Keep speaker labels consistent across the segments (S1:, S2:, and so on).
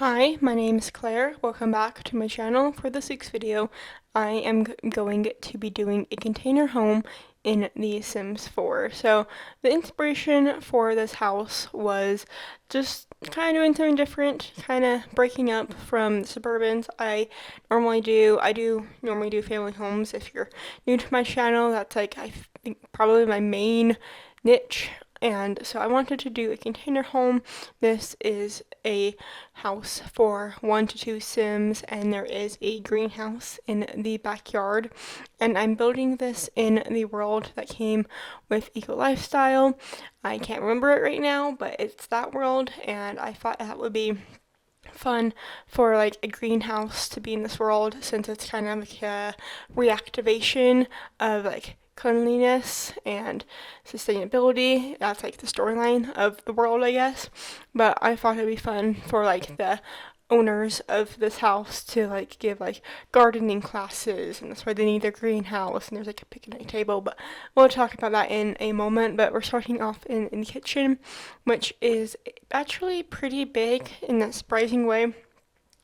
S1: Hi, my name is Claire. Welcome back to my channel. For this week's video, I am going to be doing a container home in The Sims 4. So the inspiration for this house was just kind of doing something different, kind of breaking up from the suburbans I normally do. I do normally do family homes. If you're new to my channel, that's like I think probably my main niche. And so I wanted to do a container home. This is a house for 1 to 2 Sims, and there is a greenhouse in the backyard. And I'm building this in the world that came with Eco Lifestyle. I can't remember it right now, but it's that world, and I thought that would be fun for like a greenhouse to be in this world, since it's kind of like a reactivation of like cleanliness and sustainability. That's like the storyline of the world, I guess. But I thought it'd be fun for like the owners of this house to like give like gardening classes, and that's why they need their greenhouse, and there's like a picnic table, but we'll talk about that in a moment. But we're starting off in the kitchen, which is actually pretty big in a surprising way.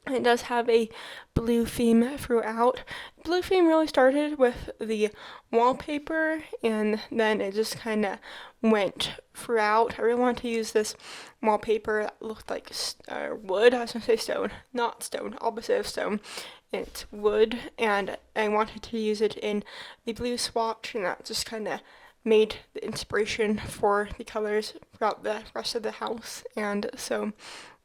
S1: It does have a blue theme throughout. Blue theme really started with the wallpaper, and then it just kind of went throughout. I really wanted to use this wallpaper that looked like wood. I was going to say stone, not stone, opposite of stone. It's wood, and I wanted to use it in the blue swatch, and that just kind of made the inspiration for the colors throughout the rest of the house. And so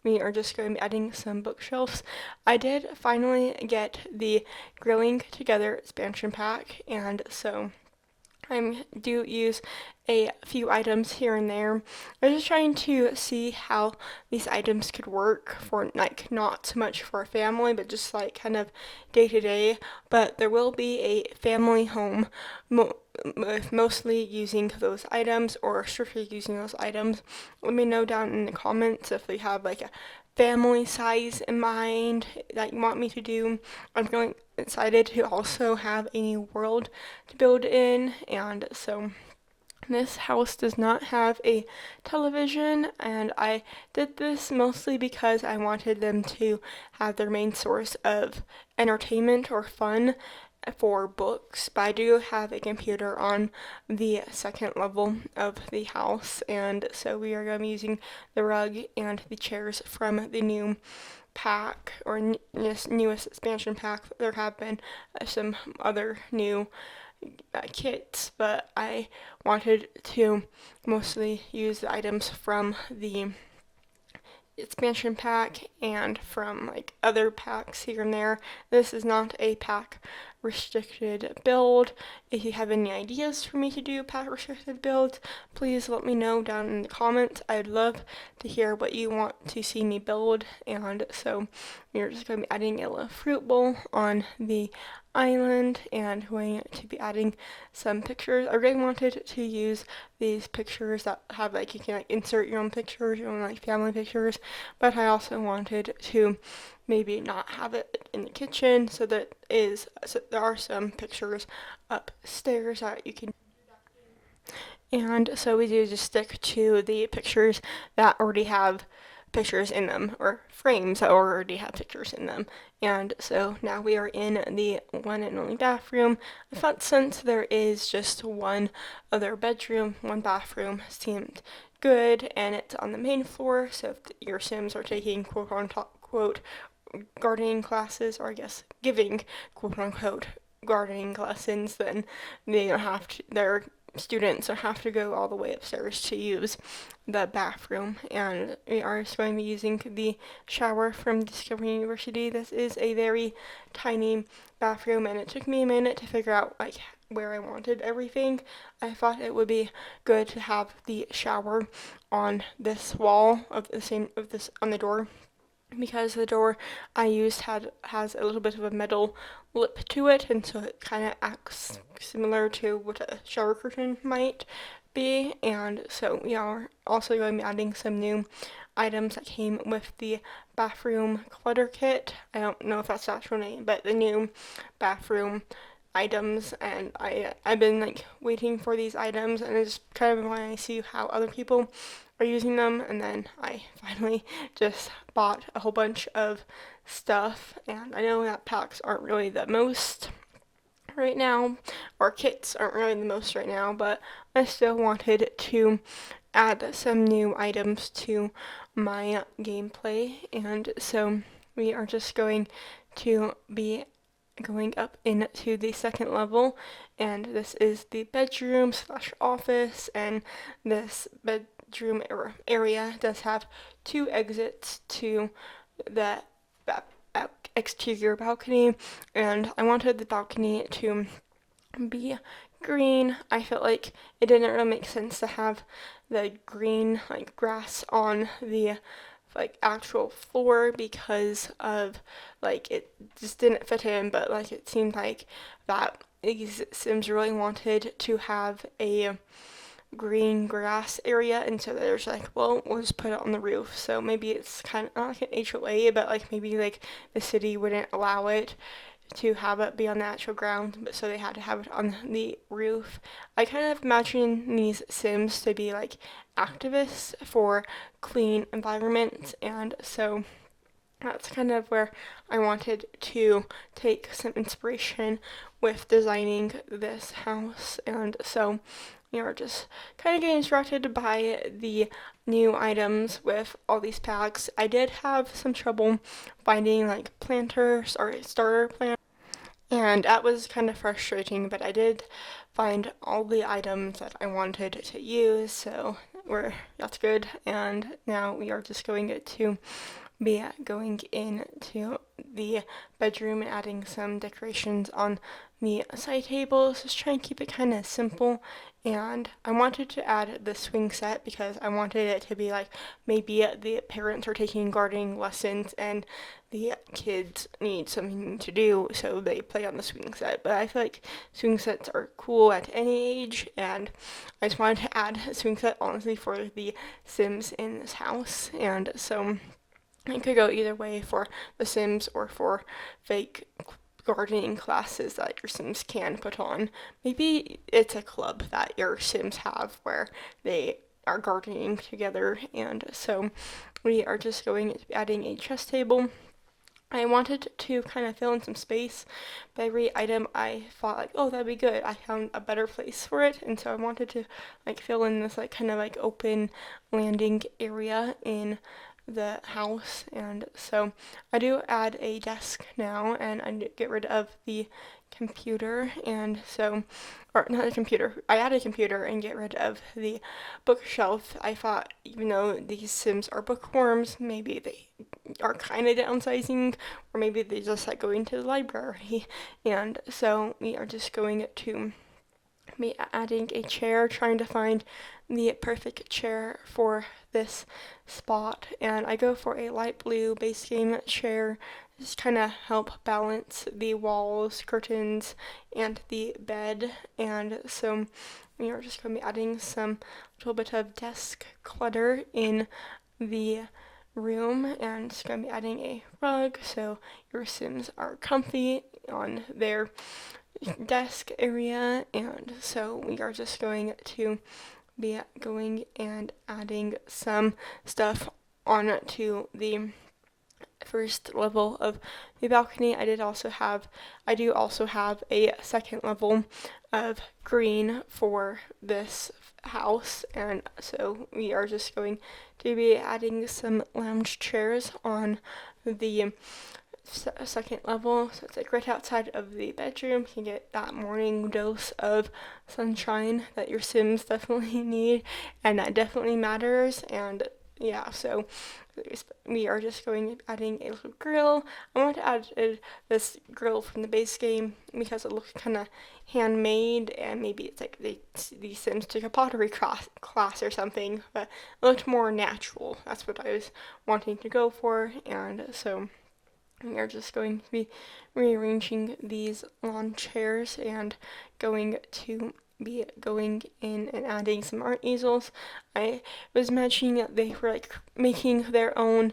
S1: we are just going to be adding some bookshelves. I did finally get the Grilling Together expansion pack, and so I do use a few items here and there. I was just trying to see how these items could work for like not so much for a family, but just like kind of day to day. But there will be a family home with mostly using those items or strictly using those items. Let me know down in the comments if you have like a family size in mind that you want me to do. I'm really excited to also have a new world to build in, and so this house does not have a television, and I did this mostly because I wanted them to have their main source of entertainment or fun for books. But I do have a computer on the second level of the house, and so we are going to be using the rug and the chairs from the new pack, or newest expansion pack. There have been some other new kits, but I wanted to mostly use the items from the expansion pack and from like other packs here and there. This is not a pack restricted build. If you have any ideas for me to do pack restricted builds, please let me know down in the comments. I'd love to hear what you want to see me build. And so we're just going to be adding a little fruit bowl on the island, and going to be adding some pictures. I really wanted to use these pictures that have like you can like insert your own pictures, your own like family pictures, but I also wanted to maybe not have it in the kitchen, so there are some pictures upstairs that you can. And so we do just stick to the pictures that already have pictures in them, or frames that already have pictures in them. And so now we are in the one and only bathroom. I thought since there is just one other bedroom, one bathroom seemed good, and it's on the main floor, so if your Sims are taking quote unquote gardening classes, or I guess giving quote unquote gardening lessons, then they don't have to, their students don't have to go all the way upstairs to use the bathroom. And we are just going to be using the shower from Discovery University. This is a very tiny bathroom, and it took me a minute to figure out like where I wanted everything. I thought it would be good to have the shower on this wall of this on the door, because the door I used has a little bit of a metal lip to it, and so it kind of acts similar to what a shower curtain might be. And so we are also going to be adding some new items that came with the bathroom clutter kit. I don't know if that's the actual name, but the new bathroom items, and I've been like waiting for these items, and it's kind of when I see how other people are using them, and then I finally just bought a whole bunch of stuff. And I know that packs aren't really the most right now, or kits aren't really the most right now, but I still wanted to add some new items to my gameplay, and so we are just going to be going up into the second level, and this is the bedroom slash office, and this bedroom area does have two exits to the exterior balcony, and I wanted the balcony to be green. I felt like it didn't really make sense to have the green like grass on the like actual floor because of like it just didn't fit in, but like it seemed like that these Sims really wanted to have a green grass area, and so there's like, well, we'll just put it on the roof. So maybe it's kind of not like an HOA, but like maybe like the city wouldn't allow it to have it be on the actual ground, but so they had to have it on the roof. I kind of imagine these Sims to be like activists for clean environments, and so that's kind of where I wanted to take some inspiration with designing this house. And so we are just kind of getting instructed by the new items with all these packs. I did have some trouble finding like planters or starter planters, and that was kind of frustrating, but I did find all the items that I wanted to use, so that's good. And now we are just going to be going into the bedroom and adding some decorations on the side tables. Just try and keep it kind of simple. And I wanted to add the swing set because I wanted it to be like maybe the parents are taking gardening lessons and the kids need something to do, so they play on the swing set. But I feel like swing sets are cool at any age, and I just wanted to add a swing set honestly for the Sims in this house. And so it could go either way for The Sims or for fake gardening classes that your Sims can put on. Maybe it's a club that your Sims have where they are gardening together, and so we are just going to be adding a chess table. I wanted to kind of fill in some space, but every item I thought like, oh, that'd be good. I found a better place for it, and so I wanted to like fill in this like kind of like open landing area in the house. And so I do add a desk now, and I get rid of the computer, and so, or not a computer, I add a computer and get rid of the bookshelf. I thought even though these Sims are bookworms, maybe they are kind of downsizing, or maybe they just like going to the library. And so we are just going to be adding a chair, trying to find the perfect chair for this spot. And I go for a light blue base game chair, just kind of help balance the walls, curtains, and the bed. And so we are just going to be adding some little bit of desk clutter in the room, and it's going to be adding a rug so your Sims are comfy on their desk area. And so we are just going to be going and adding some stuff onto the first level of the balcony. I do also have a second level of green for this house, and so we are just going to be adding some lounge chairs on the second level, so it's like right outside of the bedroom. You can get that morning dose of sunshine that your Sims definitely need, and that definitely matters. And yeah, so we are just going adding a little grill. I want to add this grill from the base game because it looks kind of handmade, and maybe it's like these Sims took a pottery class or something, but it looked more natural. That's what I was wanting to go for. And so we are just going to be rearranging these lawn chairs and going to be going in and adding some art easels. I was imagining that they were like making their own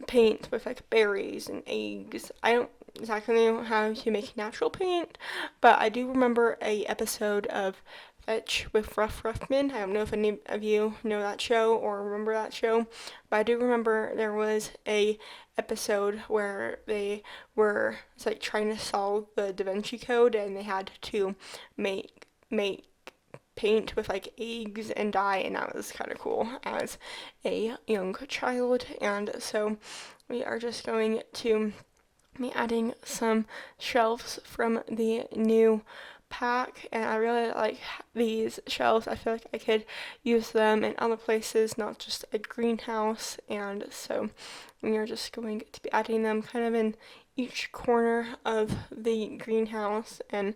S1: paint with like berries and eggs. I don't exactly know how to make natural paint, but I do remember a episode of Fetch with Ruff Ruffman. I don't know if any of you know that show or remember that show, but I do remember there was a episode where they were it's like trying to solve the Da Vinci Code, and they had to make paint with like eggs and dye, and that was kind of cool as a young child. And so we are just going to be adding some shelves from the new pack, and I really like these shelves. I feel like I could use them in other places, not just a greenhouse, and so we are just going to be adding them kind of in each corner of the greenhouse, and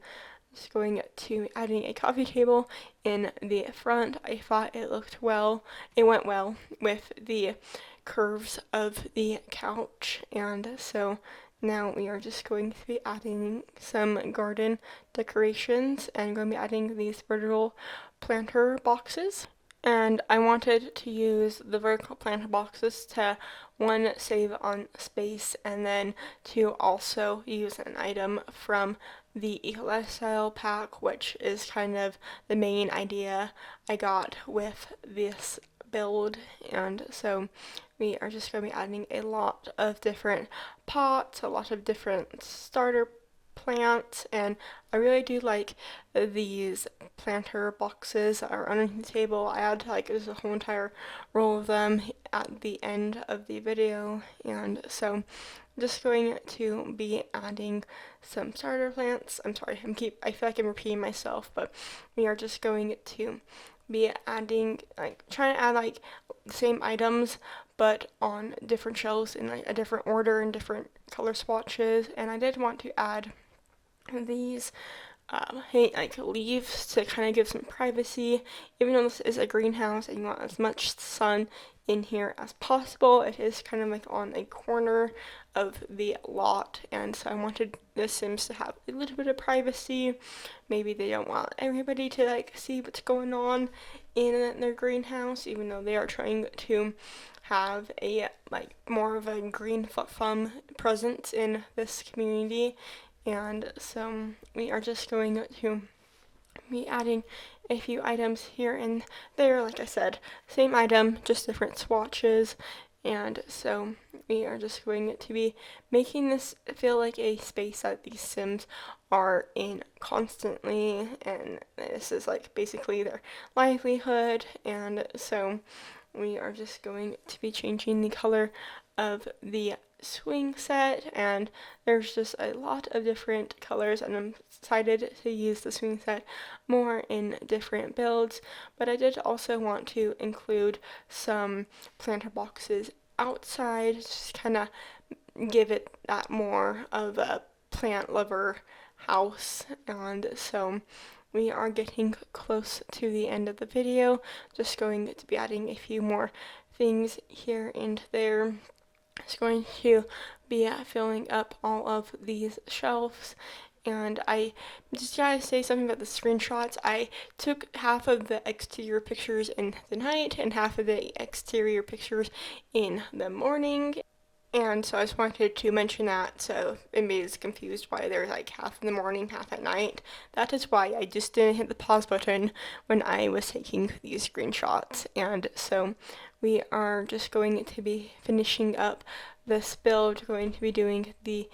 S1: just going to adding a coffee table in the front. I thought it went well with the curves of the couch, and so now we are just going to be adding some garden decorations, and going to be adding these vertical planter boxes. And I wanted to use the vertical planter boxes to, one, save on space, and then to also use an item from the Eco Lifestyle pack, which is kind of the main idea I got with this build. And so we are just going to be adding a lot of different pots, a lot of different starter plants, and I really do like these planter boxes that are underneath the table. I add like there's a whole entire row of them at the end of the video, and so I'm just going to be adding some starter plants. I'm sorry, I feel like I'm repeating myself, but we are just going to be adding, like, trying to add like the same items but on different shelves in like a different order and different color swatches. And I did want to add these like leaves to kind of give some privacy. Even though this is a greenhouse and you want as much sun in here as possible, it is kind of like on a corner of the lot, and so I wanted the Sims to have a little bit of privacy. Maybe they don't want everybody to like see what's going on in their greenhouse, even though they are trying to have a like more of a green thumb presence in this community. And so we are just going to be adding a few items here and there. Like I said, same item, just different swatches. And so we are just going to be making this feel like a space that these Sims are in constantly, and this is like basically their livelihood. And so we are just going to be changing the color of the swing set, and there's just a lot of different colors, and I'm excited to use the swing set more in different builds. But I did also want to include some planter boxes outside, just kind of give it that more of a plant lover house. And so we are getting close to the end of the video, just going to be adding a few more things here and there. It's going to be filling up all of these shelves. And I just gotta say something about the screenshots. I took half of the exterior pictures in the night and half of the exterior pictures in the morning. And so I just wanted to mention that, so anybody's confused why there's like half in the morning, half at night. That is why I just didn't hit the pause button when I was taking these screenshots. And so we are just going to be finishing up this build, going to be doing the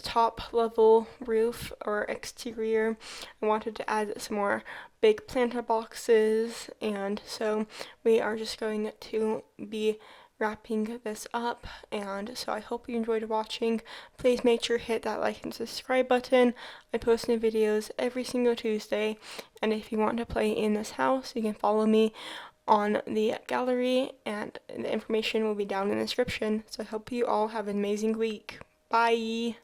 S1: top level roof or exterior. I wanted to add some more big planter boxes, and so we are just going to be wrapping this up. And so I hope you enjoyed watching. Please make sure to hit that like and subscribe button. I post new videos every single Tuesday, and if you want to play in this house, you can follow me on the gallery, and the information will be down in the description. So I hope you all have an amazing week. Bye!